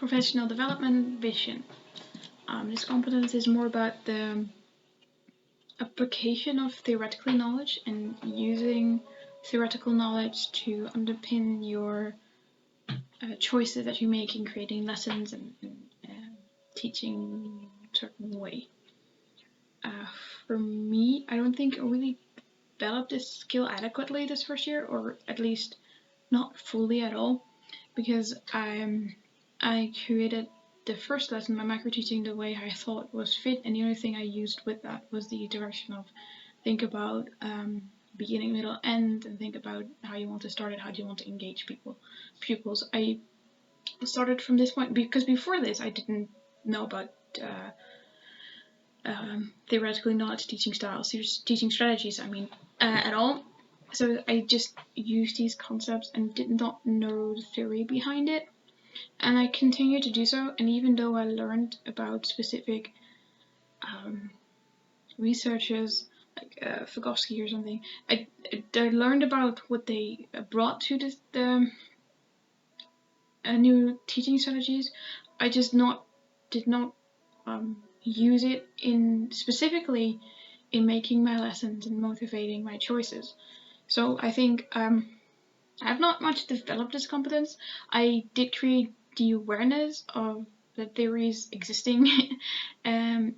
professional development vision. This competence is more about the application of theoretical knowledge and using theoretical knowledge to underpin your choices that you make in creating lessons and teaching a certain way. For me, I don't think I really developed this skill adequately this first year, or at least not fully at all, because I created the first lesson by micro teaching the way I thought was fit, and the only thing I used with that was the direction of think about beginning, middle, end, and think about how you want to start it, how do you want to engage pupils. I started from this point because before this I didn't know about theoretically knowledge teaching styles, teaching strategies, at all. So I just used these concepts and did not know the theory behind it. And I continue to do so, and even though I learned about specific researchers like Vygotsky or something, I learned about what they brought to the new teaching strategies. I just did not use it specifically in making my lessons and motivating my choices. So I think I have not much developed this competence. I did create the awareness of the theories existing and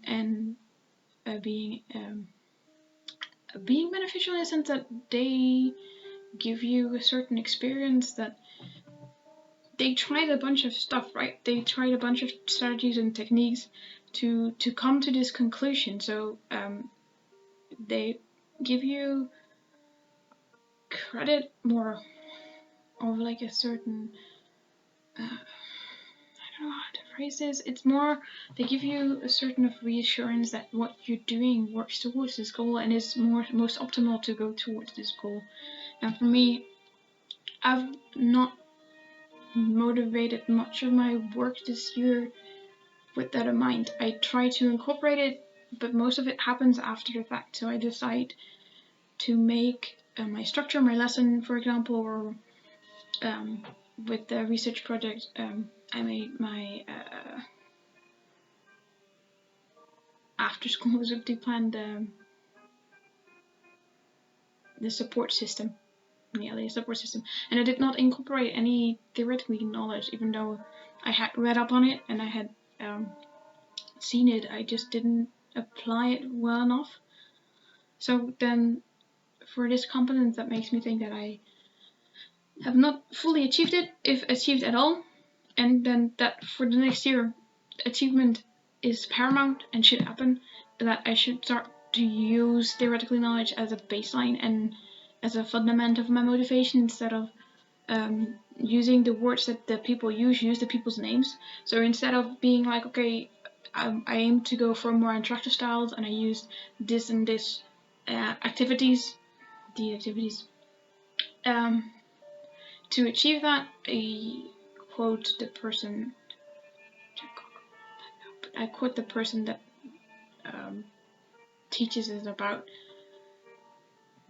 being beneficial in the sense that they give you a certain experience, that they tried a bunch of stuff, right? They tried a bunch of strategies and techniques to come to this conclusion. So they give you credit more of like a certain I don't know how to phrase this. It's more, they give you a certain of reassurance that what you're doing works towards this goal and is most optimal to go towards this goal. And for me, I've not motivated much of my work this year with that in mind. I try to incorporate it, but most of it happens after the fact. So I decide to make my structure, my lesson, for example, or with the research project, I made my after school activity plan, the support system, the support system, and I did not incorporate any theoretical knowledge, even though I had read up on it and I had seen it. I just didn't apply it well enough. So then, for this competence, that makes me think that I have not fully achieved it, if achieved at all, and then that for the next year, achievement is paramount and should happen, that I should start to use theoretical knowledge as a baseline and as a fundament of my motivation, instead of using the words that the people use the people's names. So instead of being like, okay, I aim to go for more interactive styles and I used this and this activities, to achieve that, I quote the person that teaches us about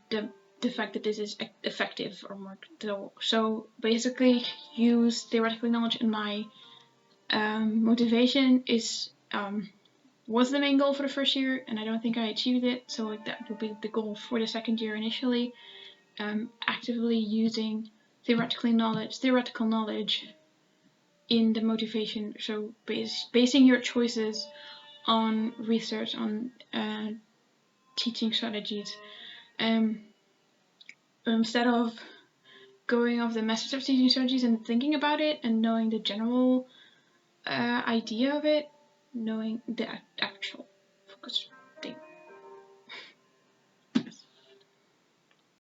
the fact that this is effective or more. So basically, use theoretical knowledge in my motivation was the main goal for the first year, and I don't think I achieved it. So that will be the goal for the second year initially. Actively using theoretical knowledge in the motivation. So basing your choices on research, on teaching strategies, instead of going off the methods of teaching strategies and thinking about it and knowing the general idea of it, knowing the actual focus